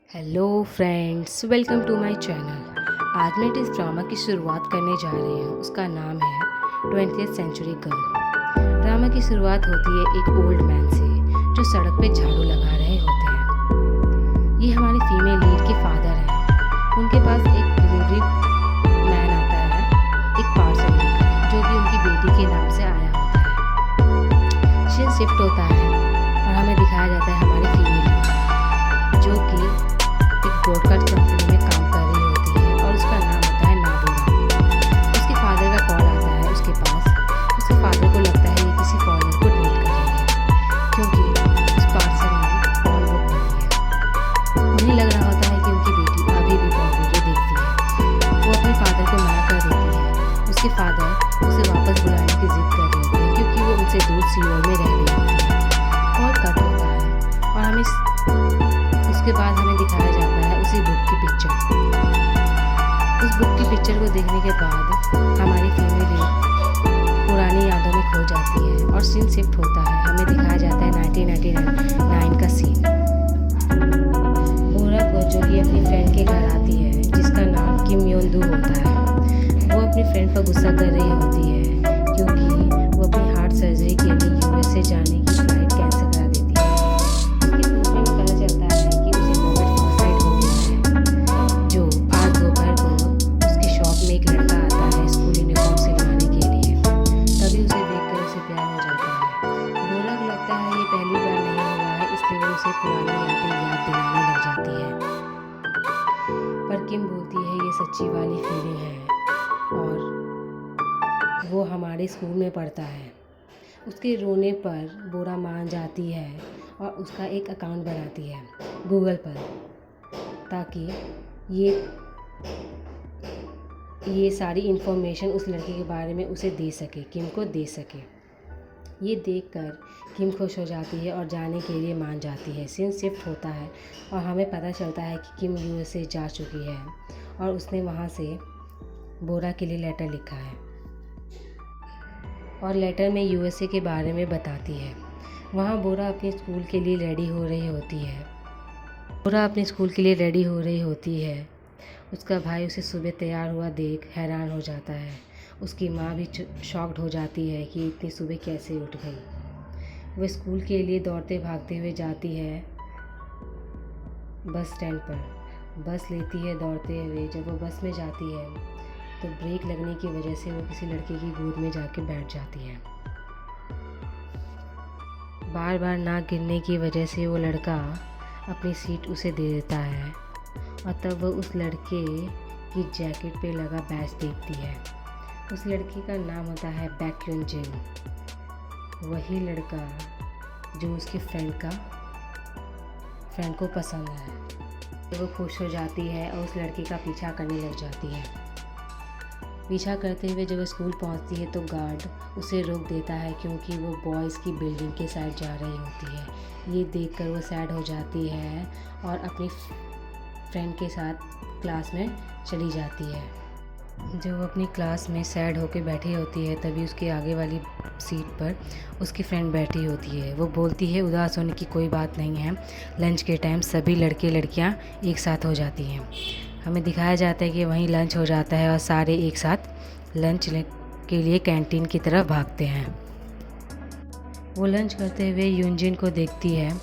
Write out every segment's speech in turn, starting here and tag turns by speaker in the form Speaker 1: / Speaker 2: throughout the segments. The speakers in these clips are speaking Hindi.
Speaker 1: Hello friends, welcome to my channel. आज मैं इस ड्रामा की शुरुआत करने जा रही हूँ। उसका नाम है 20th सेंचुरी गर्ल। ड्रामा की शुरुआत होती है एक ओल्ड मैन से जो सड़क पे झाड़ू लगा रहे होते हैं। ये हमारे फीमेल लीड के फादर हैं। उनके पास एक डिलीवरी मैन आता है एक पार्सल लेकर, जो कि उनकी बेटी के नाम से आया होता है। सीन शिफ्ट होता है और हमें दिखाया जाता है हमारी फीमेल लीड, जो कि ब्रॉडकास्ट कंपनी में काम कर रही होती है और उसका नाम होता है नाबोरा। उसके फादर का कॉल आता है उसके पास। उसके फादर को लगता है ये किसी फॉरनर को डील कर रही है, क्योंकि उस पार्सल में कॉल बुक होती है। उन्हें लग रहा होता है कि उनकी बेटी अभी भी कॉल वीडियो देखती है। वो अपने फादर को मना कर देती है। उसके फादर उसे वापस बुलाने की जिद कर रहे होते हैं, क्योंकि वो उनसे दूर सियोल में रह रही होती है। कॉल कट होता है और उसके बाद हमें दिखाया जाता है उसी बुक की पिक्चर। उस बुक की पिक्चर को देखने के बाद हमारी फीमेल पुरानी यादों में खो जाती है और सीन शिफ्ट होता है। हमें दिखाया जाता है 1999 का सीन। बोरा को जो कि अपनी फ्रेंड के घर आती है, जिसका नाम किम योन दू होता है। वो अपनी फ्रेंड पर गुस्सा कर रही होती है, क्योंकि वो अपनी हार्ट सर्जरी के लिए यूएसए जाने की फ्लाइट कैंसिल करा देती है। उसके सोचने में पता चलता है कि उसे कोविड सुसाइड हो गया है। जो आज दोपहर को उसकी शॉप में एक लड़का आता है स्कूल यूनिफॉर्म सिलवाने के लिए। तभी उसे देखकर उसे प्यार हो जाता है। बोरा को लगता है ये पहली बार नहीं हुआ है, इसलिए वो उसे पुरानी यादें याद दिलाने लग जाती है। पर किम बोलती है ये सच्ची वाली फीलिंग है और वो हमारे स्कूल में पढ़ता है। उसके रोने पर बोरा मान जाती है और उसका एक अकाउंट बनाती है गूगल पर, ताकि ये सारी इन्फॉर्मेशन उस लड़के के बारे में उसे दे सके, किम को दे सके। ये देखकर किम खुश हो जाती है और जाने के लिए मान जाती है। सीन शिफ्ट होता है और हमें पता चलता है कि किम यूएसए जा चुकी है और उसने वहाँ से बोरा के लिए लेटर लिखा है और लेटर में यूएसए के बारे में बताती है। वहाँ बोरा अपने स्कूल के लिए रेडी हो रही होती है। उसका भाई उसे सुबह तैयार हुआ देख हैरान हो जाता है। उसकी माँ भी शॉक्ड हो जाती है कि इतनी सुबह कैसे उठ गई। वह स्कूल के लिए दौड़ते भागते हुए जाती है बस स्टैंड पर। बस लेती है दौड़ते हुए। जब वो बस में जाती है तो ब्रेक लगने की वजह से वो किसी लड़के की गोद में जाके बैठ जाती है। बार बार नाक गिरने की वजह से वो लड़का अपनी सीट उसे दे देता है और तब वो उस लड़के की जैकेट पे लगा बैज देखती है। उस लड़के का नाम होता है बैक्यून जिन, वही लड़का जो उसकी फ्रेंड को पसंद है। तो वो खुश हो जाती है और उस लड़के का पीछा करने लग जाती है। पीछा करते हुए जब स्कूल पहुंचती है तो गार्ड उसे रोक देता है, क्योंकि वो बॉयज़ की बिल्डिंग के साइड जा रही होती है। ये देखकर वो सैड हो जाती है और अपनी फ्रेंड के साथ क्लास में चली जाती है। जब वो अपनी क्लास में सैड होकर बैठी होती है, तभी उसके आगे वाली सीट पर उसकी फ्रेंड बैठी होती है। वो बोलती है उदास होने की कोई बात नहीं है, लंच के टाइम सभी लड़के लड़कियां एक साथ हो जाती हैं। हमें दिखाया जाता है कि वहीं लंच हो जाता है और सारे एक साथ लंच के लिए कैंटीन की तरफ भागते हैं। वो लंच करते हुए यूनजिन को देखती है,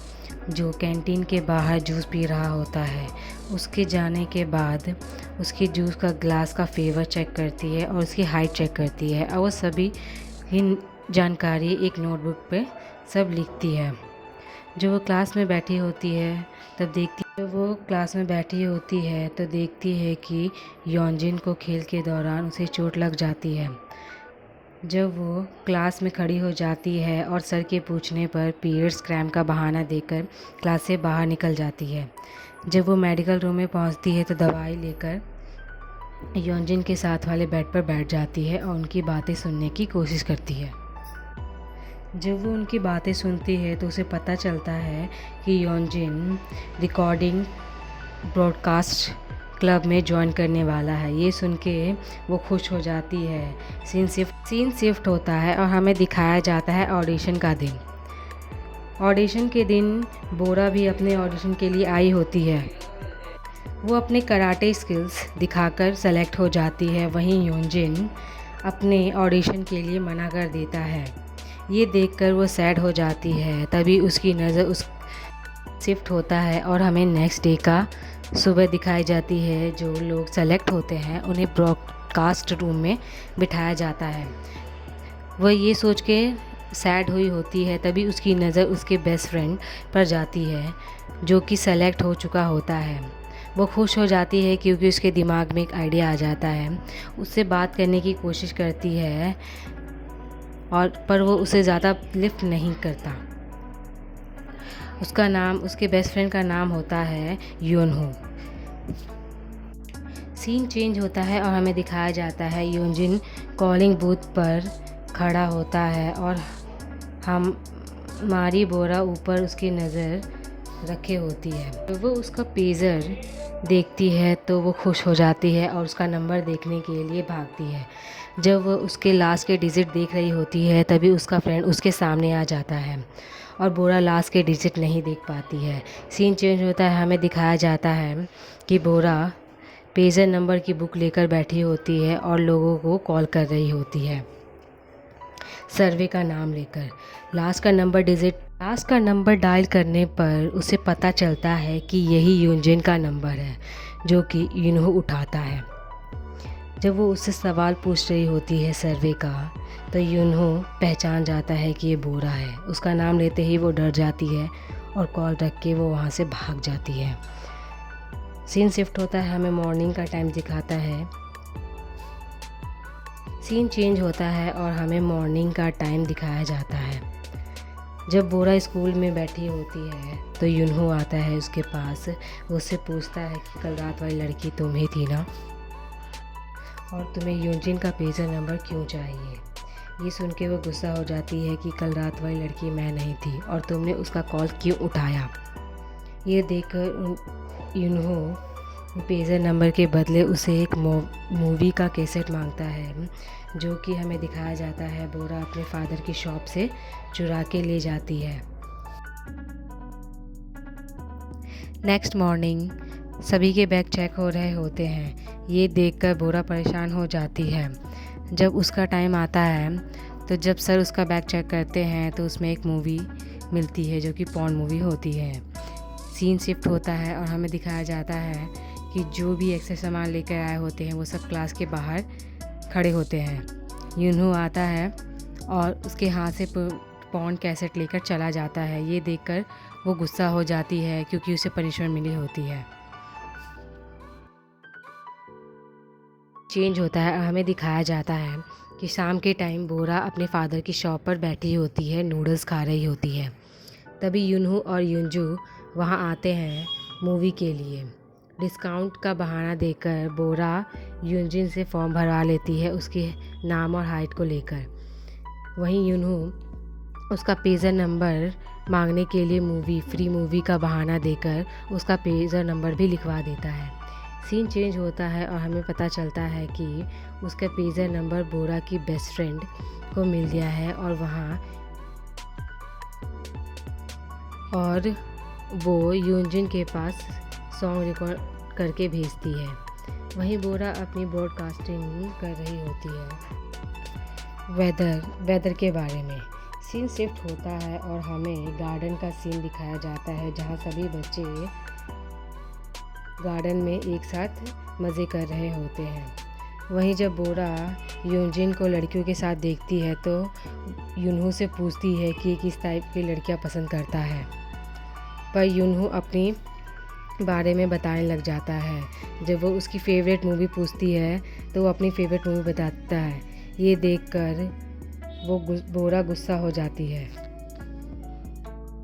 Speaker 1: जो कैंटीन के बाहर जूस पी रहा होता है। उसके जाने के बाद उसकी जूस का ग्लास का फेवर चेक करती है और उसकी हाइट चेक करती है और वो सभी ही जानकारी एक नोटबुक पे सब लिखती है। जब वो क्लास में बैठी होती है तो देखती है कि योंजिन को खेल के दौरान उसे चोट लग जाती है। जब वो क्लास में खड़ी हो जाती है और सर के पूछने पर पीरियड्स क्रैम्प का बहाना देकर क्लास से बाहर निकल जाती है। जब वो मेडिकल रूम में पहुंचती है तो दवाई लेकर योंजिन के साथ वाले बेड पर बैठ जाती है और उनकी बातें सुनने की कोशिश करती है। जब वो उनकी बातें सुनती है तो उसे पता चलता है कि योंजिन रिकॉर्डिंग ब्रॉडकास्ट क्लब में ज्वाइन करने वाला है। ये सुन के वो खुश हो जाती है। सीन शिफ्ट होता है और हमें दिखाया जाता है ऑडिशन का दिन। ऑडिशन के दिन बोरा भी अपने ऑडिशन के लिए आई होती है। वो अपने कराटे स्किल्स दिखाकर सेलेक्ट हो जाती है। वहीं यूनजिन अपने ऑडिशन के लिए मना कर देता है। ये देखकर वो सैड हो जाती है। तभी उसकी नज़र उस शिफ्ट होता है और हमें नेक्स्ट डे का सुबह दिखाई जाती है। जो लोग सेलेक्ट होते हैं उन्हें ब्रॉडकास्ट रूम में बिठाया जाता है। वह ये सोच के सैड हुई होती है। तभी उसकी नज़र उसके बेस्ट फ्रेंड पर जाती है जो कि सेलेक्ट हो चुका होता है। वो खुश हो जाती है क्योंकि उसके दिमाग में एक आइडिया आ जाता है। उससे बात करने की कोशिश करती है पर वो उसे ज़्यादा लिफ्ट नहीं करता। उसके बेस्ट फ्रेंड का नाम होता है यूनहो। सीन चेंज होता है और हमें दिखाया जाता है यूनजिन कॉलिंग बूथ पर खड़ा होता है और हमारी बोरा ऊपर उसकी नज़र रखे होती है। तो वो उसका पेजर देखती है तो वो खुश हो जाती है और उसका नंबर देखने के लिए भागती है। जब वो उसके लास्ट के डिजिट देख रही होती है तभी उसका फ्रेंड उसके सामने आ जाता है और बोरा लास्ट के डिजिट नहीं देख पाती है। सीन चेंज होता है। हमें दिखाया जाता है कि बोरा पेजर नंबर की बुक लेकर बैठी होती है और लोगों को कॉल कर रही होती है सर्वे का नाम लेकर। लास्ट का नंबर डायल करने पर उसे पता चलता है कि यही यूनजिन का नंबर है जो कि यूनहो उठाता है। जब वो उससे सवाल पूछ रही होती है सर्वे का तो यूनहो पहचान जाता है कि ये बोरा है। उसका नाम लेते ही वो डर जाती है और कॉल रख के वो वहाँ से भाग जाती है। सीन शिफ्ट होता है। हमें मॉर्निंग का टाइम दिखाता है। सीन चेंज होता है और हमें मॉर्निंग का टाइम दिखाया जाता है। जब बोरा स्कूल में बैठी होती है तो यूनहो आता है उसके पास। वो उससे पूछता है कि कल रात वाली लड़की तुम ही थी ना, और तुम्हें यूनजिन का पेजर नंबर क्यों चाहिए। ये सुन के वो गुस्सा हो जाती है कि कल रात वाली लड़की मैं नहीं थी और तुमने उसका कॉल क्यों उठाया। ये देखकर यूनहो पेजर नंबर के बदले उसे एक मूवी का कैसेट मांगता है जो कि हमें दिखाया जाता है बोरा अपने फादर की शॉप से चुरा के ले जाती है। नेक्स्ट मॉर्निंग सभी के बैग चेक हो रहे होते हैं। ये देखकर बोरा परेशान हो जाती है। जब उसका टाइम आता है तो जब सर उसका बैग चेक करते हैं तो उसमें एक मूवी मिलती है जो कि पॉर्न मूवी होती है। सीन शिफ्ट होता है और हमें दिखाया जाता है कि जो भी एक्स्ट्रा सामान लेकर आए होते हैं वो सब क्लास के बाहर खड़े होते हैं। यूनहो आता है और उसके हाथ से पॉर्न कैसेट लेकर चला जाता है। ये देखकर वो गुस्सा हो जाती है क्योंकि उसे पनिशमेंट मिली होती है। चेंज होता है और हमें दिखाया जाता है कि शाम के टाइम बोरा अपने फादर की शॉप पर बैठी होती है, नूडल्स खा रही होती है। तभी यूनहो और यूनजू वहाँ आते हैं मूवी के लिए। डिस्काउंट का बहाना देकर बोरा यूनजिन से फॉर्म भरवा लेती है उसके नाम और हाइट को लेकर। वहीं यूनहो उसका पेजर नंबर मांगने के लिए फ्री मूवी का बहाना देकर उसका पेजर नंबर भी लिखवा देता है। सीन चेंज होता है और हमें पता चलता है कि उसका पेजर नंबर बोरा की बेस्ट फ्रेंड को मिल गया है और वो यूनजिन के पास सॉन्ग रिकॉर्ड करके भेजती है। वहीं बोरा अपनी ब्रॉडकास्टिंग कर रही होती है वेदर के बारे में। सीन शिफ्ट होता है और हमें गार्डन का सीन दिखाया जाता है जहां सभी बच्चे गार्डन में एक साथ मज़े कर रहे होते हैं। वहीं जब बोरा यूनजिन को लड़कियों के साथ देखती है तो यूनहो से पूछती है कि किस टाइप की लड़कियां पसंद करता है, पर यूनहो अपनी बारे में बताने लग जाता है। जब वो उसकी फ़ेवरेट मूवी पूछती है तो वो अपनी फ़ेवरेट मूवी बताता है। ये देखकर वो बोरा गुस्सा हो जाती है।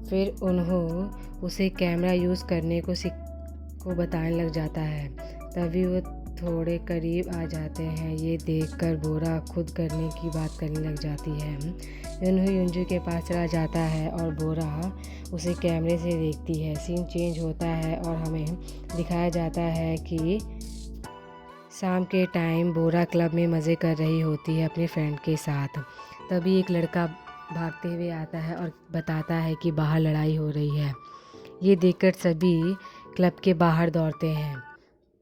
Speaker 1: फिर उन्होंने उसे कैमरा यूज़ करने को बताने लग जाता है। तभी वो थोड़े करीब आ जाते हैं। ये देखकर बोरा खुद करने की बात करने लग जाती है। यूनहो यूनजू के पास चला जाता है और बोरा उसे कैमरे से देखती है। सीन चेंज होता है और हमें दिखाया जाता है कि शाम के टाइम बोरा क्लब में मज़े कर रही होती है अपने फ्रेंड के साथ। तभी एक लड़का भागते हुए आता है और बताता है कि बाहर लड़ाई हो रही है। ये देखकर सभी क्लब के बाहर दौड़ते हैं।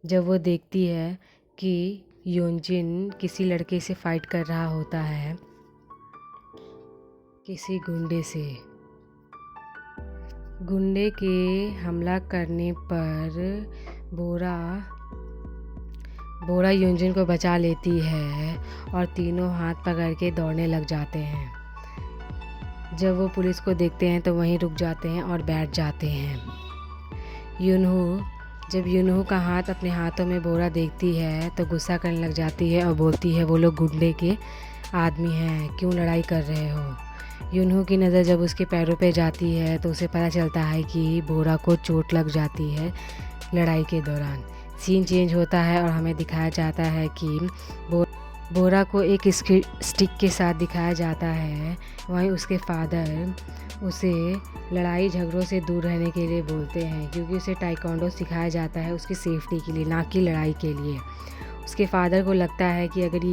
Speaker 1: जब वो देखती है कि योंजिन किसी लड़के से फाइट कर रहा होता है, किसी गुंडे के हमला करने पर बोरा योंजिन को बचा लेती है और तीनों हाथ पकड़ के दौड़ने लग जाते हैं। जब वो पुलिस को देखते हैं तो वहीं रुक जाते हैं और बैठ जाते हैं। जब यूनहो का हाथ अपने हाथों में बोरा देखती है तो गुस्सा करने लग जाती है और बोलती है, वो लोग गुंडे के आदमी हैं, क्यों लड़ाई कर रहे हो। यूनहो की नज़र जब उसके पैरों पे जाती है तो उसे पता चलता है कि बोरा को चोट लग जाती है लड़ाई के दौरान। सीन चेंज होता है और हमें दिखाया जाता है कि बोरा को एक स्टिक के साथ दिखाया जाता है। वहीं उसके फादर उसे लड़ाई झगड़ों से दूर रहने के लिए बोलते हैं, क्योंकि उसे ताइक्वांडो सिखाया जाता है उसकी सेफ्टी के लिए, ना कि लड़ाई के लिए। उसके फादर को लगता है कि अगर ये